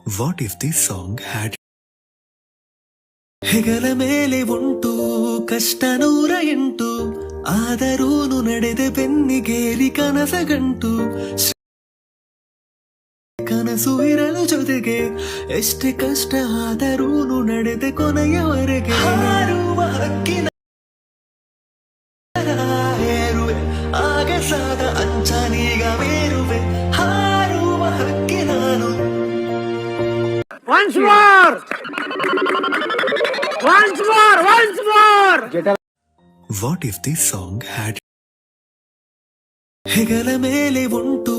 What if this song had ಹೆಗಲ ಮೇಲೆ ಉಂಟು ಕಷ್ಟ 108 ಆದರೂನು ನಡೆದೆ ಬೆನ್ನಿಗೇರಿ ಕನಸಗಂಟು ಕನಸು ಇರಲು ಜೊತೆಗೆ ಎಷ್ಟೇ ಕಷ್ಟ ಆದರೂನು ನಡೆದೆ ಕೊನೆಯವರೆಗೆ ಹಾರುವ ಹಕ್ಕಿನ ಏರುವೆ ಆಗಸಾದ ಅಂಚನೀಗ ಮೇರುವೆ ಹಾರುವ ಹಕ್ಕಿ ನಾನು Once more! Once more! Once more! What if this song had ಹೆಗಲ ಮೇಲೆ ಉಂಟು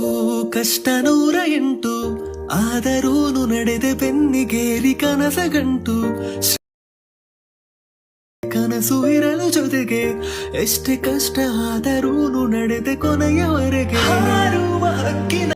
ಕಷ್ಟ 108 ಆದರೂನು ನಡೆದೆ ಬೆನ್ನಿಗೇರಿ ಕನಸಗಂಟು ಕನಸು ಇರಲು ಜೊತೆಗೆ ಎಷ್ಟೇ ಕಷ್ಟ ಆದರೂನು ನಡೆದೆ ಕೊನೆಯವರೆಗೆ ಹಾರುವ ಹಕ್ಕಿನ